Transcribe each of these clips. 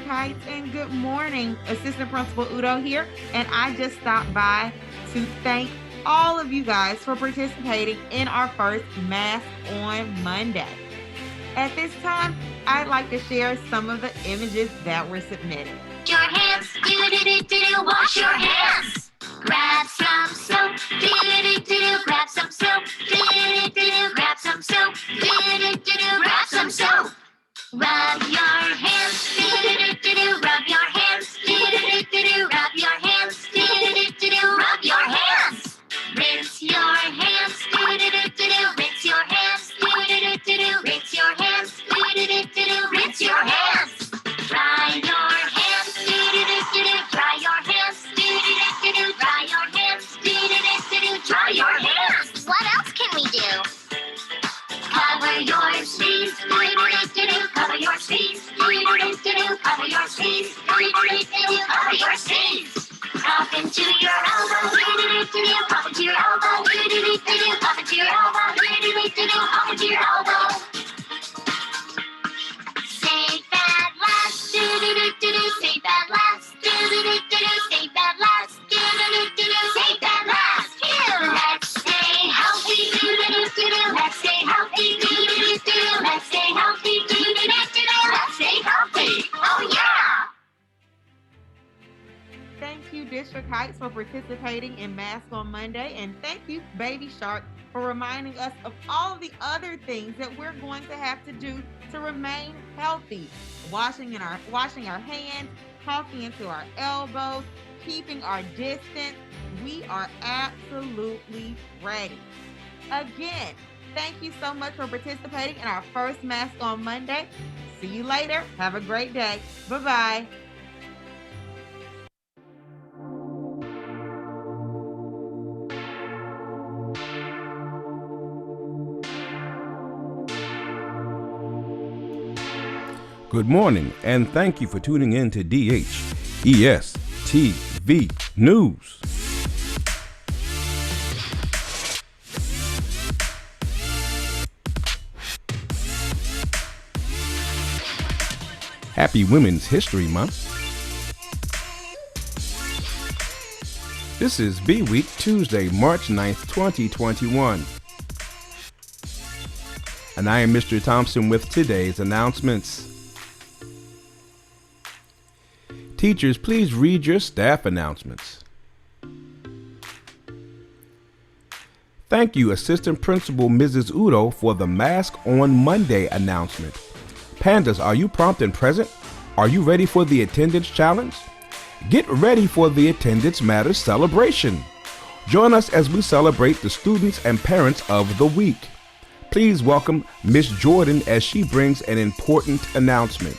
Heights, and good morning. Assistant Principal Udo here, and I just stopped by to thank all of you guys for participating in our first Mask on Monday. At this time, I'd like to share some of the images that were submitted. Your hands, do-do-do-do-do, wash your hands. Grab some soap, do-do-do-do-do, grab some soap, do-do-do-do-do, grab some soap, do-do-do-do-do, grab some soap. Rub your hands, do-do-do-do-do, rub your hands, do-do-do-do-do, rub your hands, do-do-do-do-do, rub your hands. Rinse your hands, do-do-do-do-do, rinse your hands, do-do-do-do-do, rinse your hands, do-do-do-do-do, rinse your hands. Dry your hands, do-do-do-do-do, dry your hands, do-do-do-do-do, dry your hands, do-do-do-do-do, dry your hands. What else can we do? Cover your sneeze, do-do-do-do-do, cover your sneeze, do-do-do-do-do, cover your sneeze, do-do-do-do-do, cover your sneeze. Up into your elbow, do-do-do-do-do, up into your elbow, do-do-do-do-do, up into your elbow, do-do-do-do-do, up into your elbow. Save that last, do-do-do-do-do, save that last, do-do-do-do-do, save that last, do-do-do-do-do, save that last. Here, let's stay healthy, do-do-do-do-do, let's stay healthy, do-do-do-do-do, let's stay healthy, do-do-do-do-do, let's stay healthy. Oh yeah! Thank you, District Heights, for participating in Mask on Monday, and thank you, Baby Shark, for reminding us of all the other things that we're going to have to do to remain healthy. Washing our hands, talking into our elbows, keeping our distance. We are absolutely ready. Again, thank you so much for participating in our first Mask on Monday. See you later. Have a great day. Bye-bye. Good morning, and thank you for tuning in to DHES TV News. Happy Women's History Month. This is B Week, Tuesday, March 9th, 2021. And I am Mr. Thompson with today's announcements. Teachers, please read your staff announcements. Thank you, Assistant Principal Mrs. Udo, for the Mask on Monday announcement. Pandas, are you prompt and present? Are you ready for the attendance challenge? Get ready for the Attendance Matters celebration. Join us as we celebrate the students and parents of the week. Please welcome Miss Jordan as she brings an important announcement.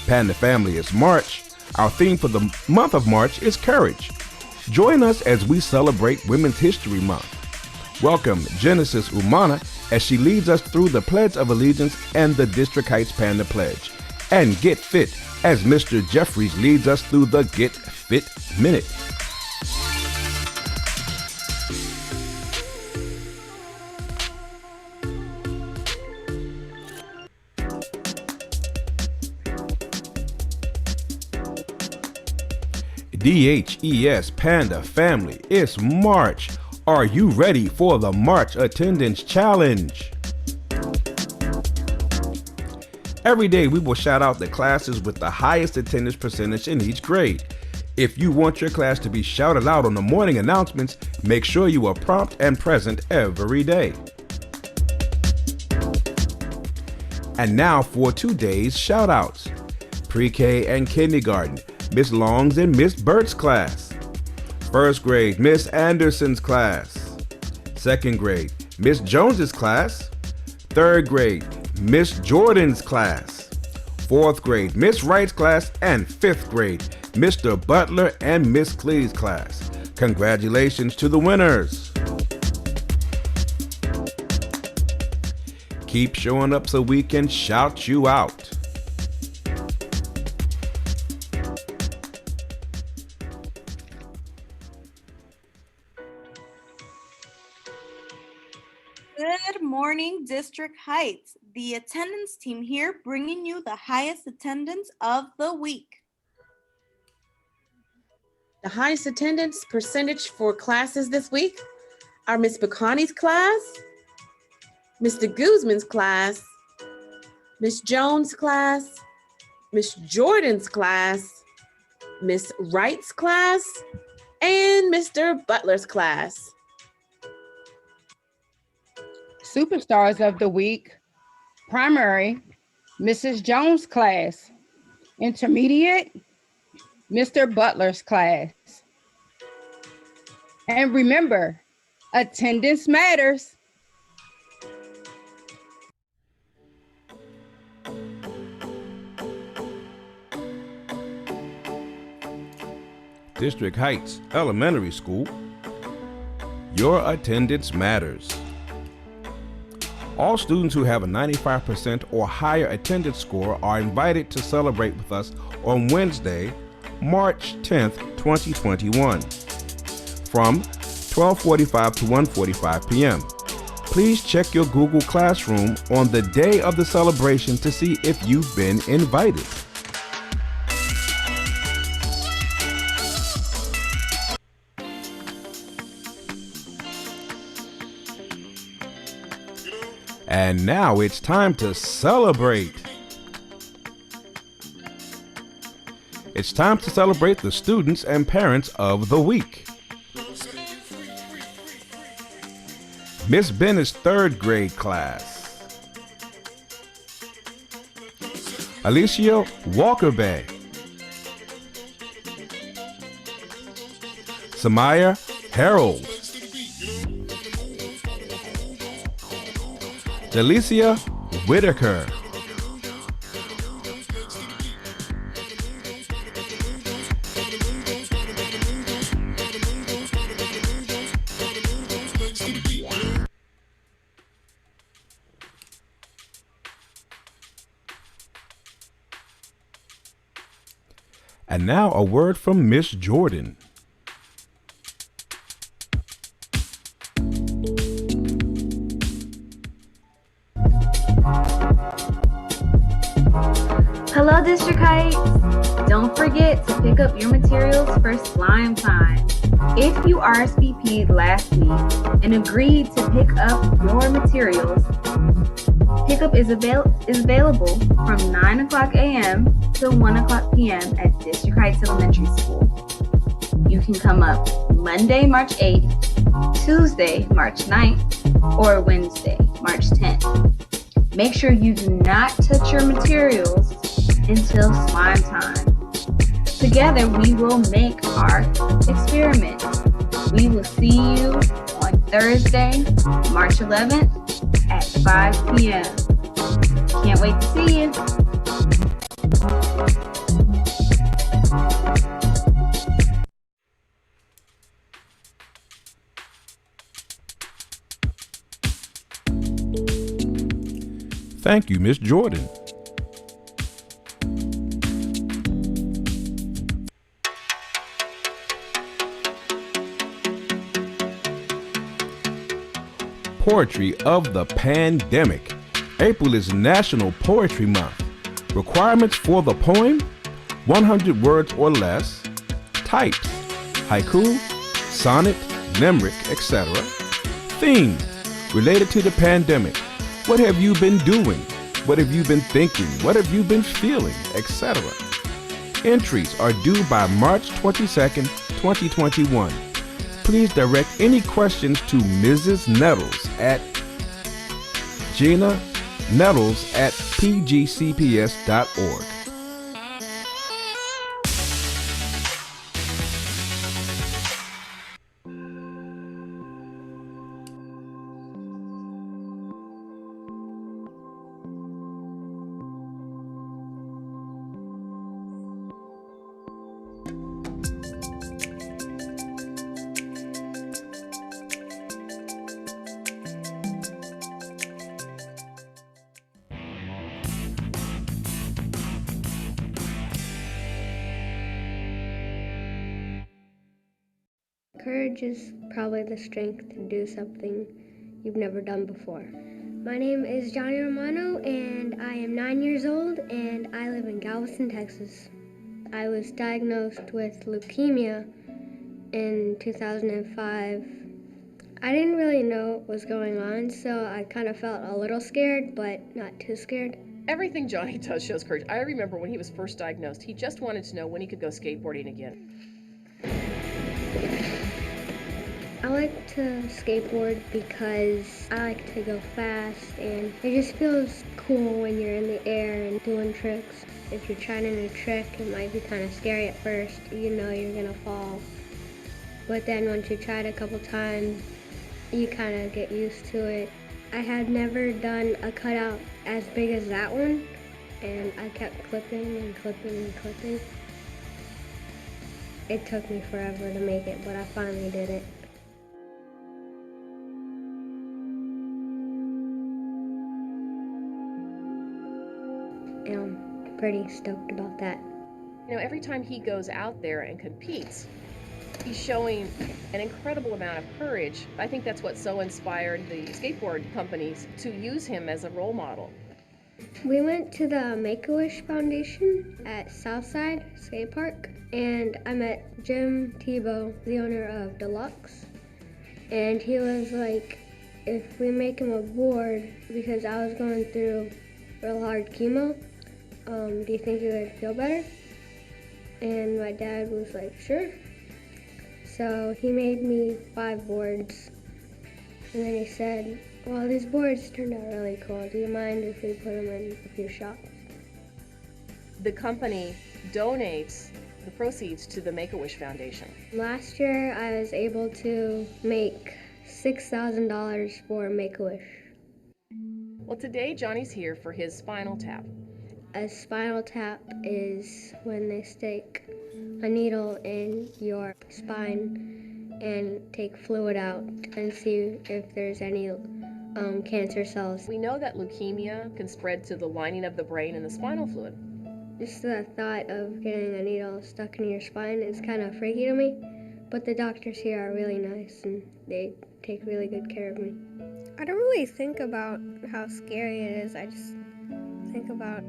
Panda family, it's March. Our theme for the month of March is courage. Join us as we celebrate Women's History Month. Welcome Genesis Umana as she leads us through the Pledge of Allegiance and the District Heights Panda Pledge. And get fit as Mr. Jeffries leads us through the Get Fit Minute. DHES Panda family, it's March. Are you ready for the March Attendance Challenge? Every day we will shout out the classes with the highest attendance percentage in each grade. If you want your class to be shouted out on the morning announcements, make sure you are prompt and present every day. And now for today's shout outs. Pre-K and kindergarten, Miss Long's and Miss Burt's class. First grade, Miss Anderson's class. Second grade, Miss Jones's class. Third grade, Miss Jordan's class. Fourth grade, Miss Wright's class. And fifth grade, Mr. Butler and Miss Clee's class. Congratulations to the winners. Keep showing up so we can shout you out. Good morning, District Heights. The attendance team here bringing you the highest attendance of the week. The highest attendance percentage for classes this week are Miss Bacani's class, Mr. Guzman's class, Miss Jones' class, Miss Jordan's class, Miss Wright's class, and Mr. Butler's class. Superstars of the week: primary, Mrs. Jones' class; intermediate, Mr. Butler's class. And remember, attendance matters. District Heights Elementary School. Your attendance matters. All students who have a 95% or higher attendance score are invited to celebrate with us on Wednesday, March 10th, 2021, from 12:45 to 1:45 p.m. Please check your Google Classroom on the day of the celebration to see if you've been invited. And now it's time to celebrate. It's time to celebrate the students and parents of the week. Miss Bennett's third grade class. Alicia Walker-Bay. Samaya Harold. Delicia Whitaker. And now a word from Miss Jordan. Hello, District Heights. Don't forget to pick up your materials for slime time. If you RSVP'd last week and agreed to pick up your materials, pickup is available from 9 o'clock a.m. to 1 o'clock p.m. at District Heights Elementary School. You can come up Monday, March 8th, Tuesday, March 9th, or Wednesday, March 10th. Make sure you do not touch your materials until slime time. Together, we will make our experiment. We will see you on Thursday, March 11th at 5 p.m. Can't wait to see you. Thank you, Miss Jordan. Poetry of the Pandemic. April is National Poetry Month. Requirements for the poem: 100 words or less. Types: haiku, sonnet, limerick, etc. Theme: related to the pandemic. What have you been doing? What have you been thinking? What have you been feeling, etc. Entries are due by March 22nd, 2021. Please direct any questions to Mrs. Nettles at ginanettles@pgcps.org. Courage is probably the strength to do something you've never done before. My name is Johnny Romano, and I am 9 years old, and I live in Galveston, Texas. I was diagnosed with leukemia in 2005. I didn't really know what was going on, so I kind of felt a little scared, but not too scared. Everything Johnny does shows courage. I remember when he was first diagnosed, he just wanted to know when he could go skateboarding again. I like to skateboard because I like to go fast, and it just feels cool when you're in the air and doing tricks. If you're trying a new trick, it might be kind of scary at first. You know you're gonna fall. But then once you try it a couple times, you kind of get used to it. I had never done a cutout as big as that one, and I kept clipping and clipping and clipping. It took me forever to make it, but I finally did it. And I'm pretty stoked about that. You know, every time he goes out there and competes, he's showing an incredible amount of courage. I think that's what so inspired the skateboard companies to use him as a role model. We went to the Make-A-Wish Foundation at Southside Skate Park, and I met Jim Tebow, the owner of Deluxe, and he was like, if we make him a board, because I was going through real hard chemo, do you think you would feel better? And my dad was like, sure. So he made me 5 boards, and then he said, well, these boards turned out really cool. Do you mind if we put them in a few shops? The company donates the proceeds to the Make-A-Wish Foundation. Last year, I was able to make $6,000 for Make-A-Wish. Well, today Johnny's here for his spinal tap. A spinal tap is when they stick a needle in your spine and take fluid out and see if there's any cancer cells. We know that leukemia can spread to the lining of the brain and the spinal fluid. Just the thought of getting a needle stuck in your spine is kind of freaky to me, but the doctors here are really nice and they take really good care of me. I don't really think about how scary it is. I just think about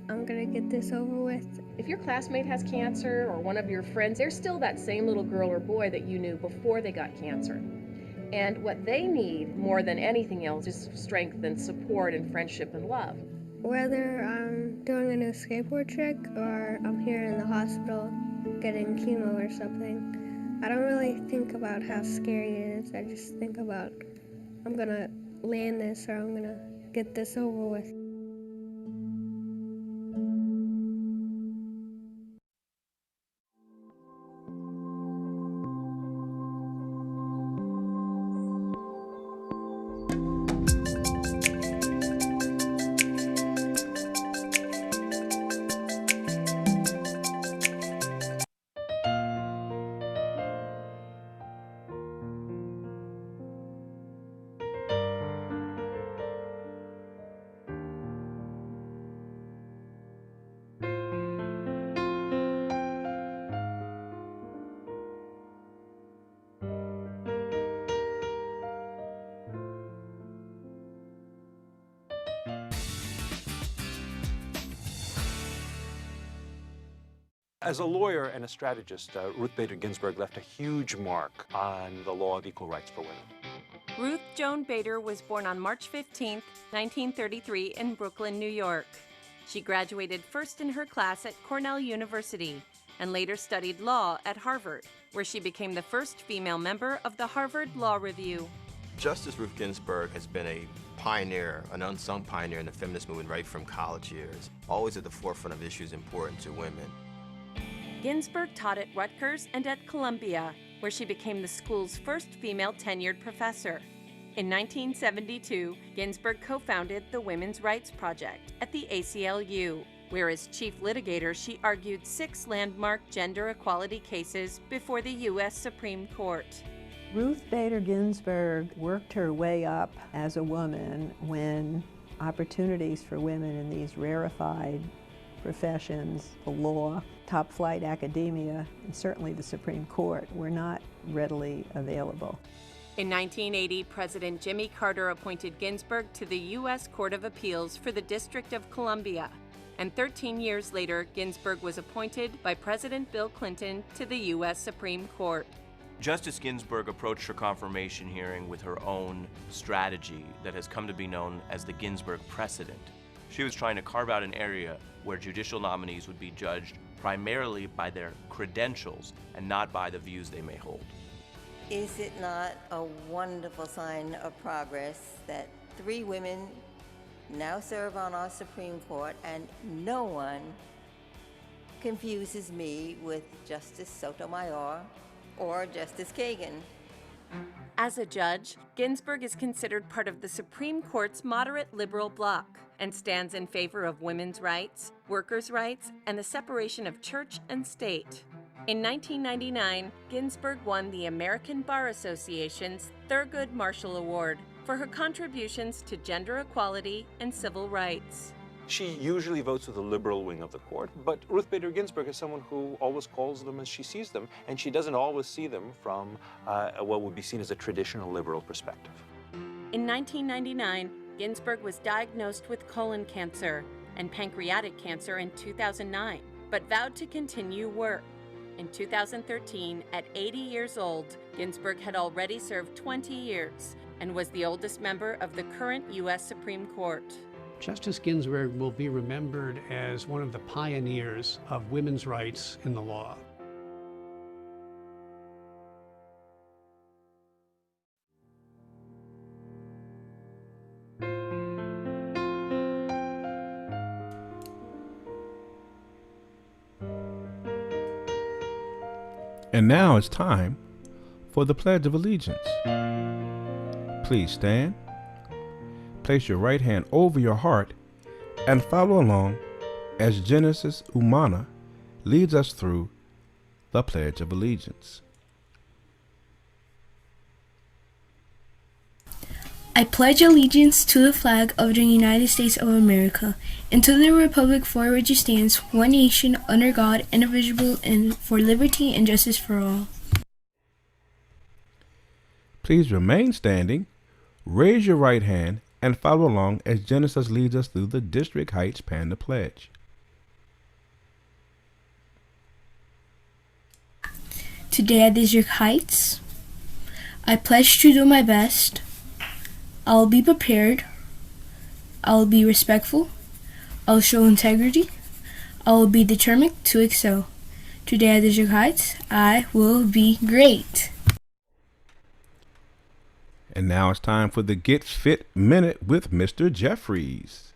I'm gonna get this over with. If your classmate has cancer or one of your friends, they're still that same little girl or boy that you knew before they got cancer. And what they need more than anything else is strength and support and friendship and love. Whether I'm doing a new skateboard trick or I'm here in the hospital getting chemo or something, I don't really think about how scary it is. I just think about I'm gonna land this or I'm gonna get this over with. As a lawyer and a strategist, Ruth Bader Ginsburg left a huge mark on the law of equal rights for women. Ruth Joan Bader was born on March 15, 1933 in Brooklyn, New York. She graduated first in her class at Cornell University and later studied law at Harvard, where she became the first female member of the Harvard Law Review. Justice Ruth Ginsburg has been a pioneer, an unsung pioneer in the feminist movement right from college years, always at the forefront of issues important to women. Ginsburg taught at Rutgers and at Columbia, where she became the school's first female tenured professor. In 1972, Ginsburg co-founded the Women's Rights Project at the ACLU, where as chief litigator she argued 6 landmark gender equality cases before the U.S. Supreme Court. Ruth Bader Ginsburg worked her way up as a woman when opportunities for women in these rarefied professions, the law, top-flight academia, and certainly the Supreme Court were not readily available. In 1980, President Jimmy Carter appointed Ginsburg to the U.S. Court of Appeals for the District of Columbia. And 13 years later, Ginsburg was appointed by President Bill Clinton to the U.S. Supreme Court. Justice Ginsburg approached her confirmation hearing with her own strategy that has come to be known as the Ginsburg precedent. She was trying to carve out an area where judicial nominees would be judged primarily by their credentials and not by the views they may hold. Is it not a wonderful sign of progress that 3 women now serve on our Supreme Court and no one confuses me with Justice Sotomayor or Justice Kagan? As a judge, Ginsburg is considered part of the Supreme Court's moderate liberal bloc and stands in favor of women's rights, workers' rights, and the separation of church and state. In 1999, Ginsburg won the American Bar Association's Thurgood Marshall Award for her contributions to gender equality and civil rights. She usually votes with the liberal wing of the court, but Ruth Bader Ginsburg is someone who always calls them as she sees them, and she doesn't always see them from what would be seen as a traditional liberal perspective. In 1999, Ginsburg was diagnosed with colon cancer and pancreatic cancer in 2009, but vowed to continue work. In 2013, at 80 years old, Ginsburg had already served 20 years and was the oldest member of the current U.S. Supreme Court. Justice Ginsburg will be remembered as one of the pioneers of women's rights in the law. And now it's time for the Pledge of Allegiance. Please stand, place your right hand over your heart, and follow along as Genesis Umana leads us through the Pledge of Allegiance. I pledge allegiance to the flag of the United States of America and to the republic for which it stands, one nation, under God, indivisible, and for liberty and justice for all. Please remain standing, raise your right hand, and follow along as Genesis leads us through the District Heights Panda Pledge. Today at District Heights, I pledge to do my best. I'll be prepared. I'll be respectful. I'll show integrity. I will be determined to excel. Today at District Heights, I will be great. And now it's time for the Get Fit Minute with Mr. Jeffries.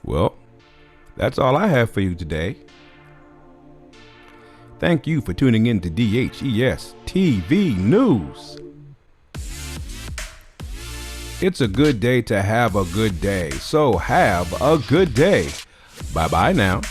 Well, that's all I have for you today. Thank you for tuning in to DHES TV News. It's a good day to have a good day, so have a good day. Bye-bye now.